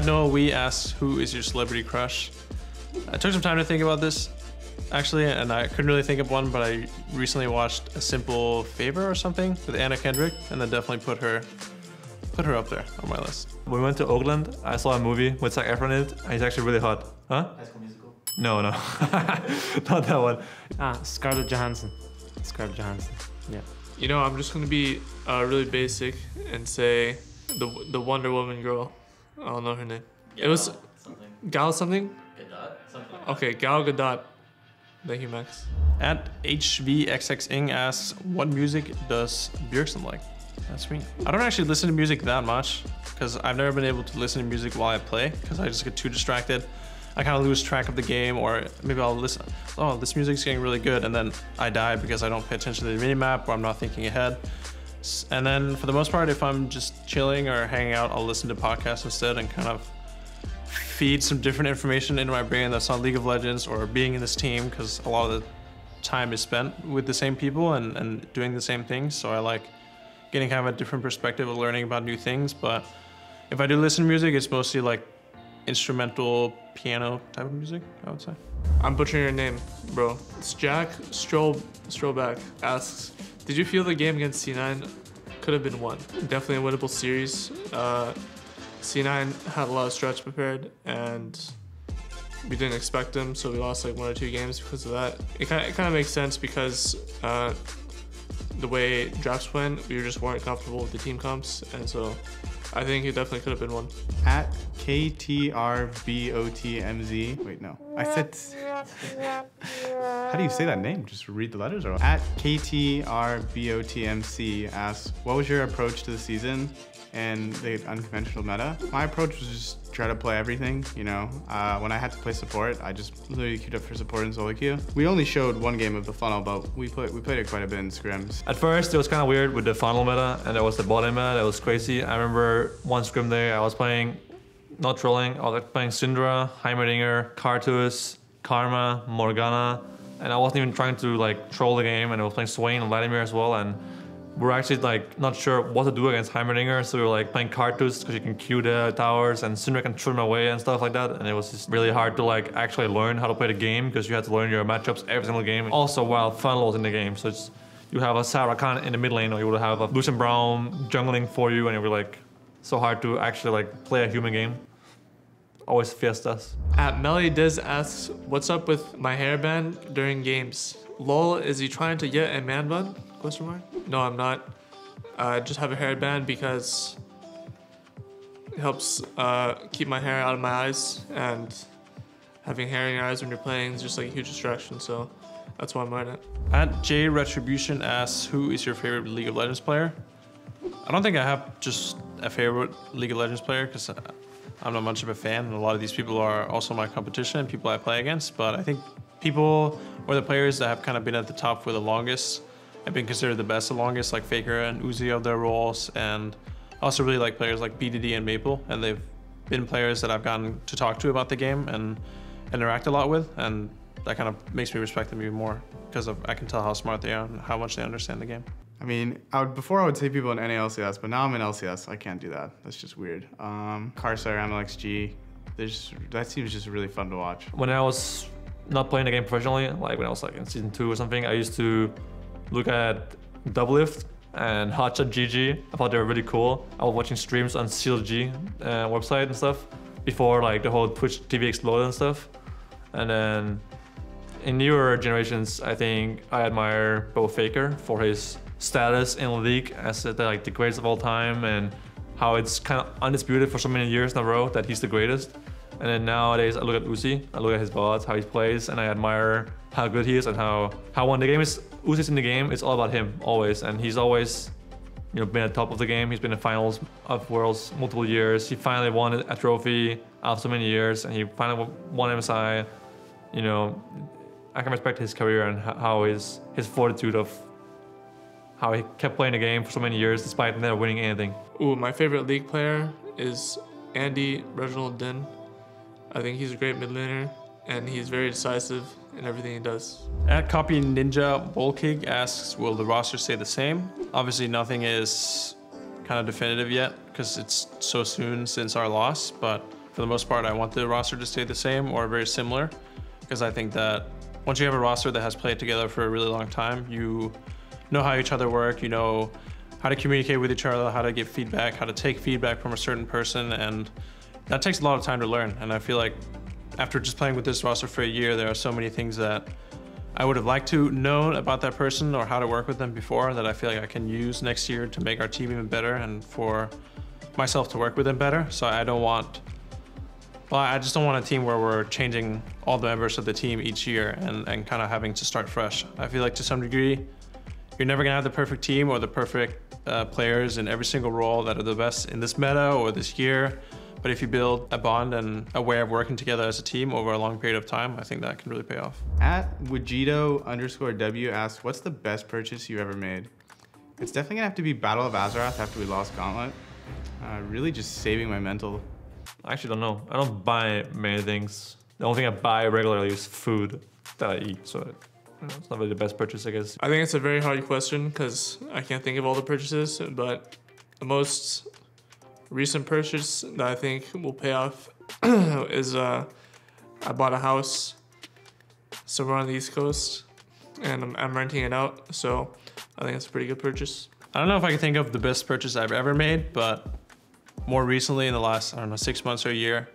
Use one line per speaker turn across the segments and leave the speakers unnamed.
Noah Wee asks, who is your celebrity crush? I took some time to think about this, actually, and I couldn't really think of one, but I recently watched A Simple Favor or something with Anna Kendrick, and then definitely put her up there on my list.
When we went to Oakland, I saw a movie with Zac Efron in it, and he's actually really hot. Huh?
High School Musical?
No, not that one.
Scarlett Johansson. Scarlett Johansson. Yeah.
You know, I'm just gonna be really basic and say the Wonder Woman girl. I don't know her name. It was
something.
Gal something?
Gadot? Something.
Okay, Gal Gadot. Thank you, Max.
At HVXXing asks, what music does Björkson like? That's me. I don't actually listen to music that much because I've never been able to listen to music while I play because I just get too distracted. I kind of lose track of the game, or maybe I'll listen, oh, this music's getting really good, and then I die because I don't pay attention to the minimap or I'm not thinking ahead. And then for the most part, if I'm just chilling or hanging out, I'll listen to podcasts instead and kind of feed some different information into my brain that's not League of Legends or being in this team, because a lot of the time is spent with the same people and doing the same things. So I like getting kind of a different perspective of learning about new things. But if I do listen to music, it's mostly like instrumental piano type of music, I would say.
I'm butchering your name, bro. It's Jack Strollback asks, did you feel the game against C9 could have been won? Definitely a winnable series. C9 had a lot of stretch prepared, and we didn't expect them, so we lost like 1 or 2 games because of that. It kind of makes sense because the way drafts went, we just weren't comfortable with the team comps, and so I think it definitely could have been one.
At KTRBOTMZ. Wait, no. I said. How do you say that name? Just read the letters, or at KTRBOTMC asks, what was your approach to the season and the unconventional meta? My approach was just try to play everything, you know. When I had to play support, I just literally queued up for support and solo queue. We only showed 1 game of the funnel, but we played it quite a bit in scrims.
At first, it was kind of weird with the funnel meta, and there was the bottom meta. That was crazy. I remember one scrim day, I was playing, not trolling, I was playing Syndra, Heimerdinger, Kartus, Karma, Morgana, and I wasn't even trying to like troll the game, and I was playing Swain and Vladimir as well, and we're actually like not sure what to do against Heimerdinger, so we were like playing Kartus because you can queue the towers and Syndra can shoot him away and stuff like that, and it was just really hard to like actually learn how to play the game because you had to learn your matchups every single game. Also while funnel was in the game, so it's, you have a Sarah Khan in the mid lane, or you would have a Lucian Brown jungling for you, and it would be like so hard to actually like play a human game. Always fiestas.
At Melly Diz asks, what's up with my hairband during games? Lol, is he trying to get a man bun? Question mark? No, I'm not. I just have a hairband because it helps keep my hair out of my eyes, and having hair in your eyes when you're playing is just like a huge distraction, so that's why I'm wearing it.
At J Retribution asks, who is your favorite League of Legends player? I don't think I have just a favorite League of Legends player because I'm not much of a fan, and a lot of these people are also my competition and people I play against, but I think people or the players that have kind of been at the top for the longest have been considered the best the longest, like Faker and Uzi of their roles, and I also really like players like BDD and Maple, and they've been players that I've gotten to talk to about the game and interact a lot with, and that kind of makes me respect them even more because I can tell how smart they are and how much they understand the game.
I mean, before I would say people in NALCS, but now I'm in LCS. I can't do that. That's just weird. Carsar, MLXG, that seems just really fun to watch.
When I was not playing the game professionally, like when I was like in season 2 or something, I used to look at Doublelift and Hotshot GG. I thought they were really cool. I was watching streams on CLG website and stuff before like the whole Twitch TV exploded and stuff. And then in newer generations, I think I admire Bo Faker for his status in the league as the greatest of all time, and how it's kind of undisputed for so many years in a row that he's the greatest. And then nowadays I look at Uzi, I look at his VODs, how he plays, and I admire how good he is and how when the game is, Uzi's in the game, it's all about him always, and he's always, you know, been at the top of the game. He's been in finals of Worlds multiple years. He finally won a trophy after so many years, and he finally won MSI. You know, I can respect his career and how his fortitude of how he kept playing the game for so many years despite never winning anything.
Ooh, my favorite League player is Andy Reginald Din. I think he's a great mid laner, and he's very decisive in everything he does.
At Copy Ninja Bolkig asks, will the roster stay the same? Obviously nothing is kind of definitive yet because it's so soon since our loss, but For the most part, I want the roster to stay the same or very similar, because I think that once you have a roster that has played together for a really long time, you know how each other work, you know how to communicate with each other, how to give feedback, how to take feedback from a certain person, and that takes a lot of time to learn. And I feel like after just playing with this roster for a year, there are so many things that I would have liked to know about that person or how to work with them before that I feel like I can use next year to make our team even better and for myself to work with them better. So I just don't want a team where we're changing all the members of the team each year and kind of having to start fresh. I feel like to some degree, you're never gonna have the perfect team or the perfect players in every single role that are the best in this meta or this year. But if you build a bond and a way of working together as a team over a long period of time, I think that can really pay off.
At Wajito_W asks, what's the best purchase you ever made? It's definitely gonna have to be Battle of Azeroth after we lost Gauntlet. Really just saving my mental.
I actually don't know. I don't buy many things. The only thing I buy regularly is food that I eat, so it's not really the best purchase, I guess.
I think it's a very hard question because I can't think of all the purchases, but the most recent purchase that I think will pay off is I bought a house somewhere on the East Coast and I'm renting it out, so I think it's a pretty good purchase.
I don't know if I can think of the best purchase I've ever made, but more recently in the last, 6 months or a year,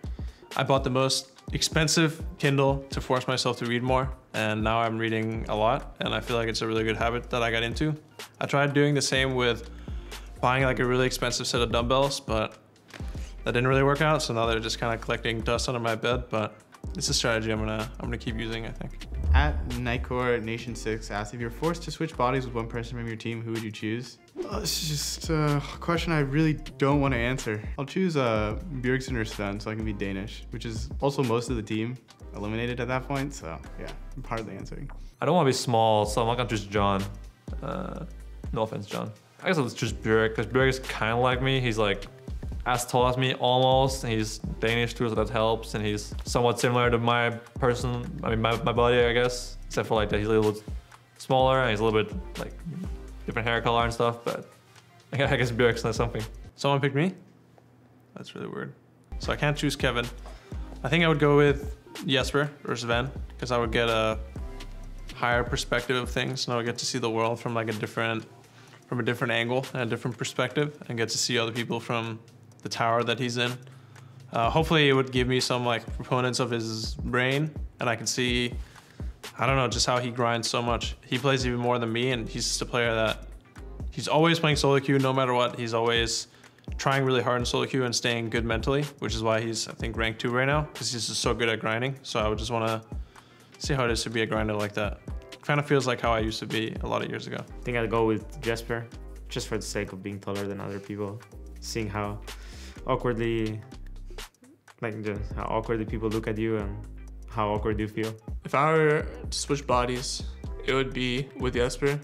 I bought the most expensive Kindle to force myself to read more, and now I'm reading a lot, and I feel like it's a really good habit that I got into. I tried doing the same with buying like a really expensive set of dumbbells, but that didn't really work out, so now they're just kind of collecting dust under my bed, but it's a strategy I'm gonna keep using, I think.
At Nightcore Nation 6 asks, if you're forced to switch bodies with one person from your team, who would you choose? This is just a question I really don't want to answer. I'll choose Bjergsen or Sven so I can be Danish, which is also most of the team eliminated at that point, so yeah, I'm hardly answering.
I don't want to be small, so I'm not gonna choose John. No offense, John. I guess I'll just choose Bjerg, because Bjerg is kind of like me. He's like as tall as me almost, and he's Danish too, so that helps, and he's somewhat similar to my body, I guess, except for like that he's a little bit smaller and he's a little bit like different hair color and stuff, but I guess Bjergsen is something.
Someone picked me? That's really weird. So I can't choose Kevin. I think I would go with Jesper or Sven, because I would get a higher perspective of things, and I would get to see the world from like a different angle and a different perspective, and get to see other people from the tower that he's in. Hopefully it would give me some like proponents of his brain, and I can see, I don't know, just how he grinds so much. He plays even more than me, and he's just a player that he's always playing solo queue no matter what. He's always trying really hard in solo queue and staying good mentally, which is why he's, I think, ranked 2 right now, because he's just so good at grinding. So I would just want to see how it is to be a grinder like that. Kind of feels like how I used to be a lot of years ago.
I think I'd go with Jesper, just for the sake of being taller than other people, seeing how awkwardly people look at you and how awkward you feel.
If I were to switch bodies, it would be with Jesper,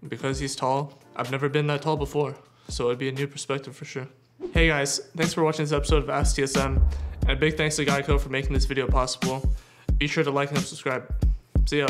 because he's tall. I've never been that tall before, so it'd be a new perspective for sure. Hey guys, thanks for watching this episode of Ask TSM, and a big thanks to Geico for making this video possible. Be sure to like and subscribe. See ya.